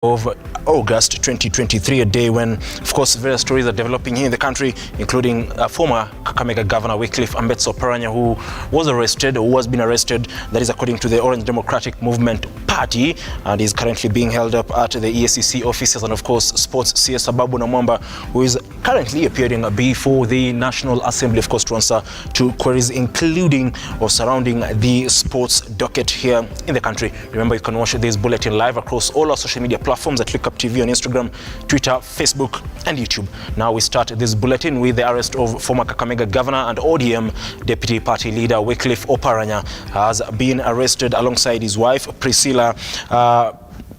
Of August 2023, a day when, of course, various stories are developing here in the country, including former Kakamega Governor Wycliffe Oparanya, who was arrested, or has been arrested, that is according to the Orange Democratic Movement Party, and is currently being held up at the EACC offices, and of course, Sports CS Ababu Namwamba, who is currently appearing before the National Assembly, of course, to answer to queries including or surrounding the sports docket here in the country. Remember, you can watch this bulletin live across all our social media platforms at Lookuptv on Instagram, Twitter, Facebook, and YouTube. Now we start this bulletin with the arrest of former Kakamega Governor and ODM Deputy Party Leader Wycliffe Oparanya has been arrested alongside his wife Priscilla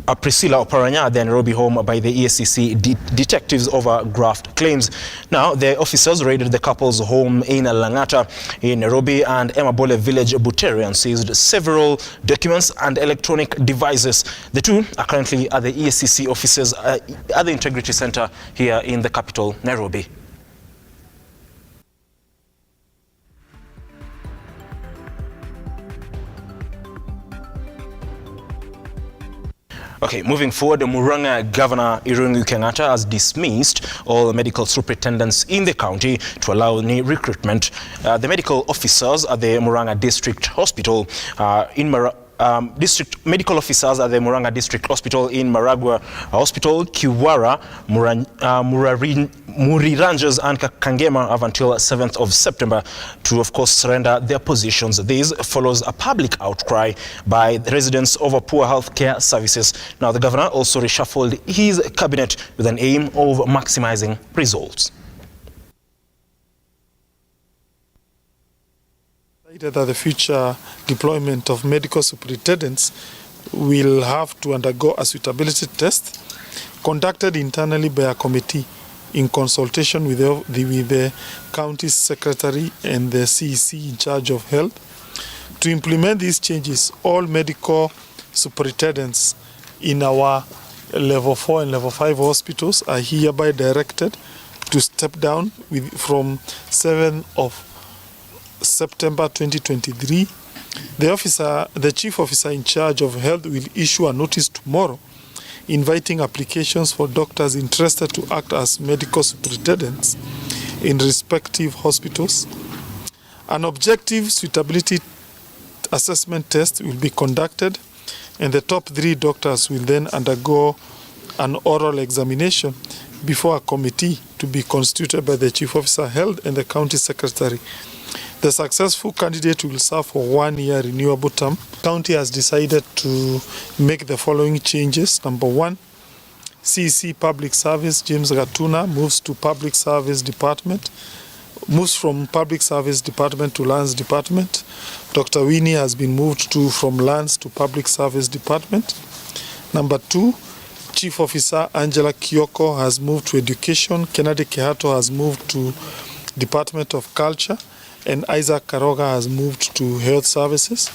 Oparanya at the Nairobi home by the EACC detectives over graft claims. Now, the officers raided the couple's home in Langata in Nairobi and Emabole village Butere and seized several documents and electronic devices. The two are currently at the EACC offices at the Integrity Center here in the capital, Nairobi. Okay, moving forward, the Murang'a Governor Irungu Kenyatta has dismissed all medical superintendents in the county to allow new recruitment. The medical officers at the Murang'a District Hospital medical officers at the Murang'a District Hospital in Maragua Hospital, Kiwara, Muriranjas and Kangema have until 7th of September to, of course, surrender their positions. This follows a public outcry by the residents over poor health care services. Now, the governor also reshuffled his cabinet with an aim of maximizing results. That the future deployment of medical superintendents will have to undergo a suitability test conducted internally by a committee in consultation with the county secretary and the CEC in charge of health. To implement these changes, all medical superintendents in our level 4 and level 5 hospitals are hereby directed to step down from 7th of September 2023. The chief officer in charge of health will issue a notice tomorrow inviting applications for doctors interested to act as medical superintendents in respective hospitals. An objective suitability assessment test will be conducted, and the top 3 doctors will then undergo an oral examination before a committee to be constituted by the chief officer health and the county secretary. The successful candidate will serve for 1 year renewable term. The county has decided to make the following changes. Number 1, CEC Public Service James Gatuna moves from Public Service Department to Lands Department. Dr. Winnie has been moved from Lands to Public Service Department. Number 2, Chief Officer Angela Kioko has moved to Education. Kennedy Kehato has moved to Department of Culture, and Isaac Karoga has moved to Health Services.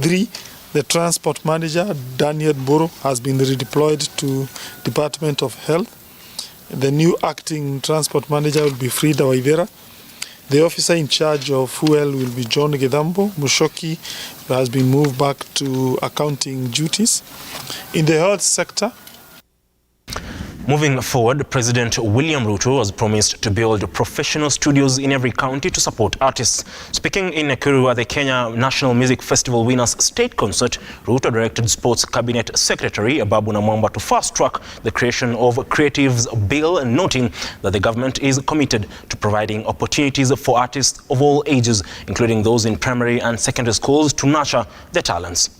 3, the Transport Manager, Daniel Boro, has been redeployed to Department of Health. The new acting Transport Manager will be Frida Waivera. The officer in charge of fuel will be John Gedambo. Mushoki has been moved back to accounting duties. In the health sector, moving forward, President William RUTO has promised to build professional studios in every county to support artists. Speaking in Nakuru at the Kenya National Music Festival Winners State Concert, RUTO directed Sports Cabinet Secretary Ababu Namwamba to fast-track the creation of Creatives Bill, noting that the government is committed to providing opportunities for artists of all ages, including those in primary and secondary schools, to nurture their talents.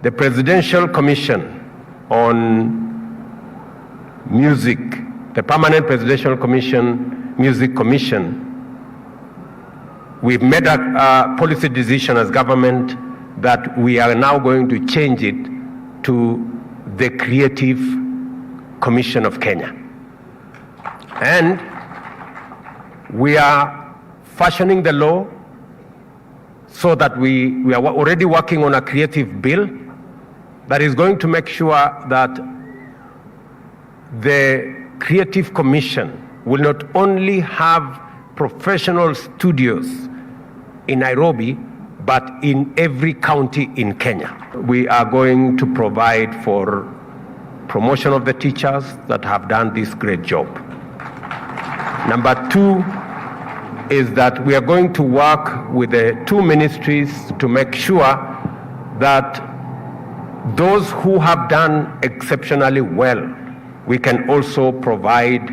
The Presidential Commission on Music, the Permanent Presidential Commission, Music Commission, we've made a policy decision as government that we are now going to change it to the Creative Commission of Kenya. And we are fashioning the law so that we are already working on a creative bill that is going to make sure that the Creative Commission will not only have professional studios in Nairobi, but in every county in Kenya. We are going to provide for promotion of the teachers that have done this great job. Number two is that we are going to work with the two ministries to make sure that those who have done exceptionally well, we can also provide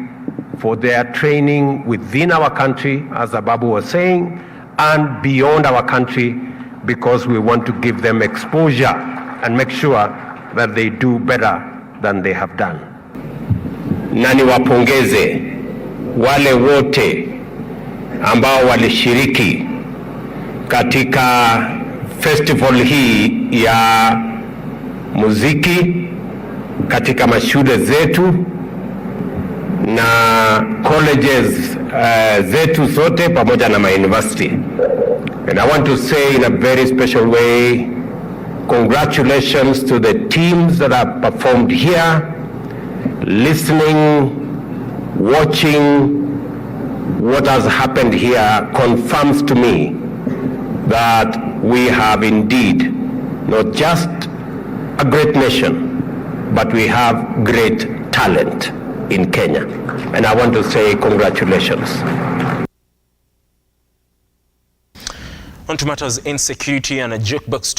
for their training within our country, as Ababu was saying, and beyond our country, because we want to give them exposure and make sure that they do better than they have done. Na niwapongeze wale wote ambao walishiriki katika festival hii ya muziki katika mashule zetu na colleges zetu zote pamoja na university. And I want to say in a very special way, congratulations to the teams that have performed here, listening, watching. What has happened here confirms to me that we have indeed not just a great nation, but we have great talent in Kenya. And I want to say congratulations. On to matters insecurity, and Jukebox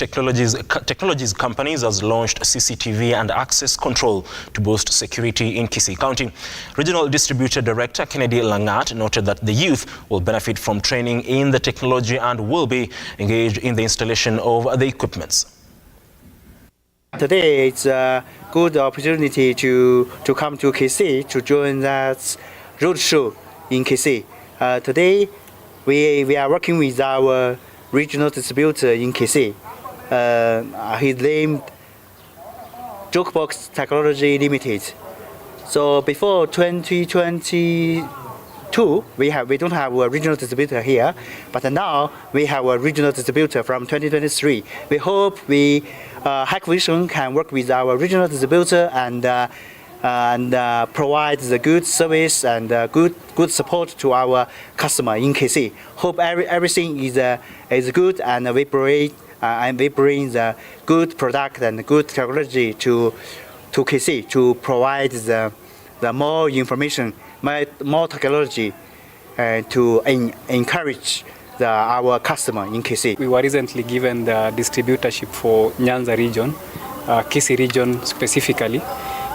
Technologies companies has launched CCTV and access control to boost security in Kisii County. Regional Distributor Director Kennedy Langat noted that the youth will benefit from training in the technology and will be engaged in the installation of the equipments. Today it's a good opportunity to come to Kisii to join that roadshow in Kisii. Today we are working with our regional distributor in Kisii. He's named Jukebox Technology Limited. So before 2022, we don't have a regional distributor here, but now we have a regional distributor from 2023. We hope Hikvision can work with our regional distributor and provide the good service and good support to our customer in Kisii. Hope everything is good, and we bring the good product and good technology to Kisii to provide the more information, more technology, to encourage our customer in Kisii. We were recently given the distributorship for Nyanza region, Kisii region specifically.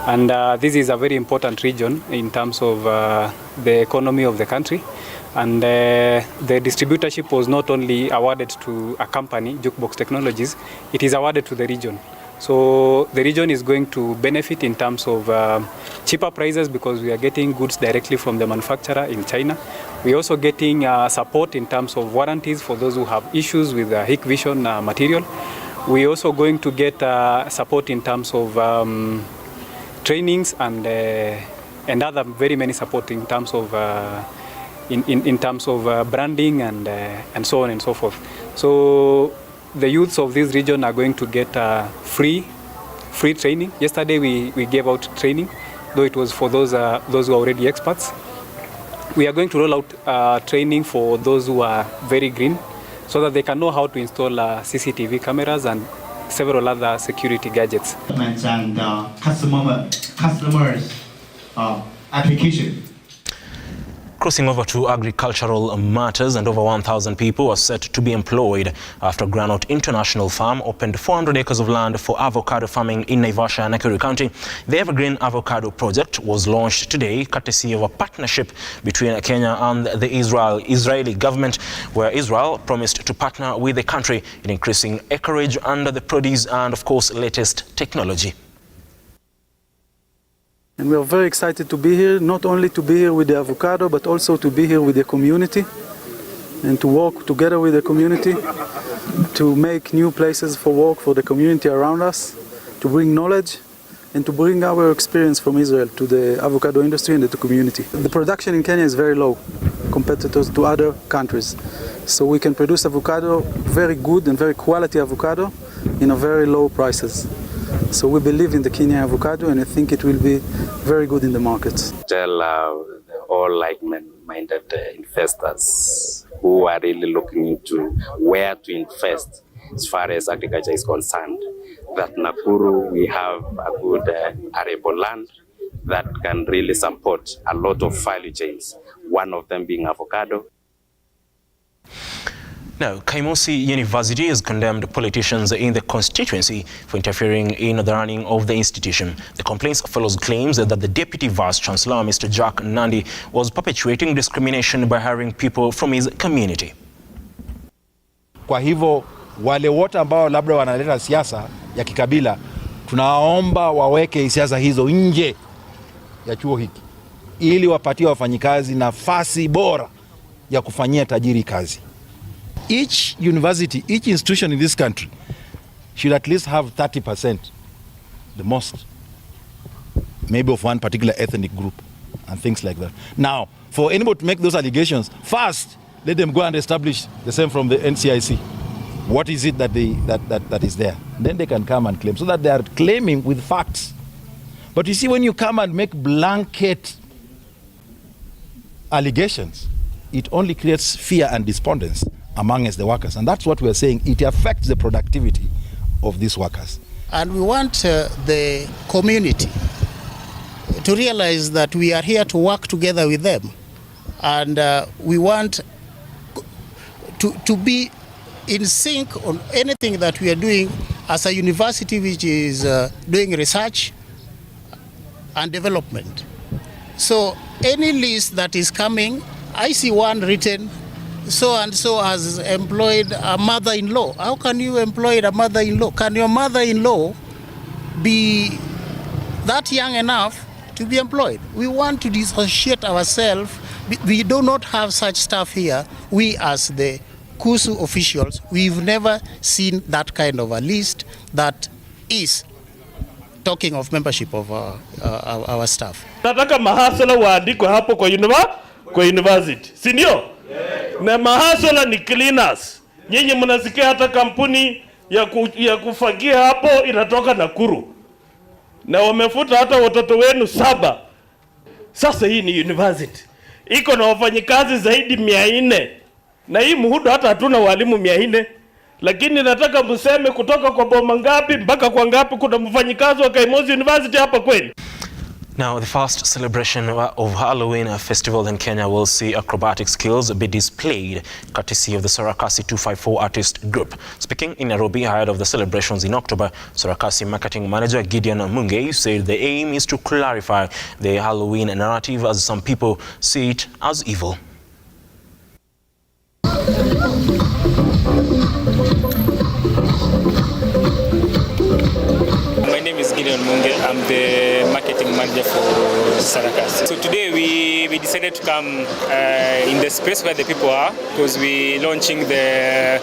And this is a very important region in terms of the economy of the country. And the distributorship was not only awarded to a company, Jukebox Technologies, it is awarded to the region. So the region is going to benefit in terms of cheaper prices because we are getting goods directly from the manufacturer in China. We're also getting support in terms of warranties for those who have issues with the Hikvision material. We're also going to get support in terms of trainings and other very many support in terms of in terms of branding and so on and so forth. So the youths of this region are going to get free training. Yesterday we gave out training, though it was for those who are already experts. We are going to roll out training for those who are very green, so that they can know how to install CCTV cameras and several other security gadgets. And customers application. Crossing over to agricultural matters, and over 1,000 people are set to be employed after Granite International Farm opened 400 acres of land for avocado farming in Naivasha, Nakuru County. The Evergreen Avocado Project was launched today, courtesy of a partnership between Kenya and the Israeli government, where Israel promised to partner with the country in increasing acreage under the produce and, of course, latest technology. And we are very excited to be here, not only to be here with the avocado, but also to be here with the community and to work together with the community to make new places for work for the community around us, to bring knowledge and to bring our experience from Israel to the avocado industry and the community. The production in Kenya is very low compared to other countries. So we can produce avocado, very good and very quality avocado, in a very low prices. So we believe in the Kenyan avocado, and I think it will be very good in the market. Tell all like-minded investors who are really looking into where to invest as far as agriculture is concerned, that Nakuru we have a good arable land that can really support a lot of value chains, one of them being avocado. Now, Kaimosi University has condemned politicians in the constituency for interfering in the running of the institution. The complaints follows claims that the Deputy Vice-Chancellor, Mr. Jack Nandi, was perpetuating discrimination by hiring people from his community. Kwa hivyo, wale wote ambao labda wanaleta siasa ya kikabila, tunaomba waweke siasa hizo nje ya chuo hiki, ili wapatie wafanyikazi nafasi bora ya kufanyia tajiri kazi. Each university, each institution in this country should at least have 30%, the most, maybe of one particular ethnic group and things like that. Now, for anybody to make those allegations, first, let them go and establish the same from the NCIC. What is it that that is there? Then they can come and claim, so that they are claiming with facts. But you see, when you come and make blanket allegations, it only creates fear and despondence amongst the workers. And that's what we're saying. It affects the productivity of these workers. And we want the community to realize that we are here to work together with them. And we want to be in sync on anything that we are doing as a university which is doing research and development. So any list that is coming, I see one written, so and so has employed a mother-in-law. How can you employ a mother-in-law? Can your mother-in-law be that young enough to be employed? We want to dissociate ourselves. We do not have such stuff here. We as the KUSU officials, we've never seen that kind of a list that is talking of membership of our staff. Nataka mahasala waandikwe hapo kwa university, si ndio? Na mahasala ni cleaners. Nyinyi mnasikia hata kampuni ya kufagia hapo inatoka Nakuru. Na wamefuta hata watoto wenu 7. Sasa hii ni university. Iko na wafanyikazi zaidi 400. Na hii muhudu hata hatuna walimu 400. Lakini nataka mseme kutoka kwa boma ngapi mpaka kwa ngapi kuna mfanyikazi wa Kaimosi University hapa kweli. Now, the first celebration of Halloween festival in Kenya will see acrobatic skills be displayed courtesy of the Sarakasi 254 artist group. Speaking in Nairobi ahead of the celebrations in October, Sarakasi marketing manager Gideon Munge said the aim is to clarify the Halloween narrative, as some people see it as evil. My name is Gideon Munge. I'm the marketing manager for Sarakasi. So today we decided to come in the space where the people are, because we're launching the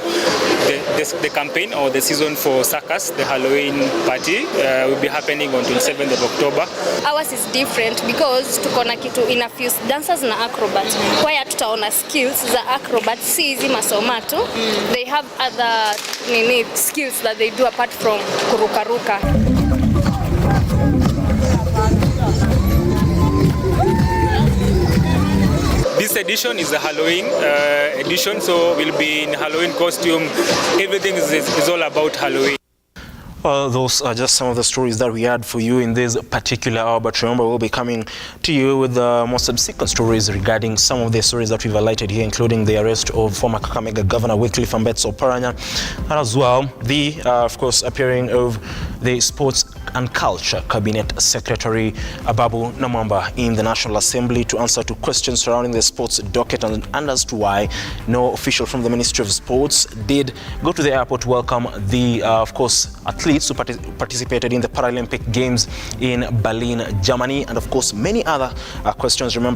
campaign or the season for Circus. The Halloween party will be happening on 27th of October. Ours is different because tuko na kitu infuse dancers na acrobats. Kwa hiyo tutaona skills za acrobats, si hizi masoma tu. They have other skills that they do apart from kurukaruka. This edition is the Halloween edition, so we'll be in Halloween costume. Everything is all about Halloween. Well, those are just some of the stories that we had for you in this particular hour, but remember, we'll be coming to you with more subsequent stories regarding some of the stories that we've highlighted here, including the arrest of former Kakamega Governor Wycliffe Oparanya, and as well the, of course, appearing of the Sports and Culture Cabinet Secretary Ababu Namwamba in the National Assembly to answer to questions surrounding the sports docket and as to why no official from the Ministry of Sports did go to the airport to welcome the, of course, athletes who participated in the Paralympic Games in Berlin, Germany, and of course many other questions. Remember,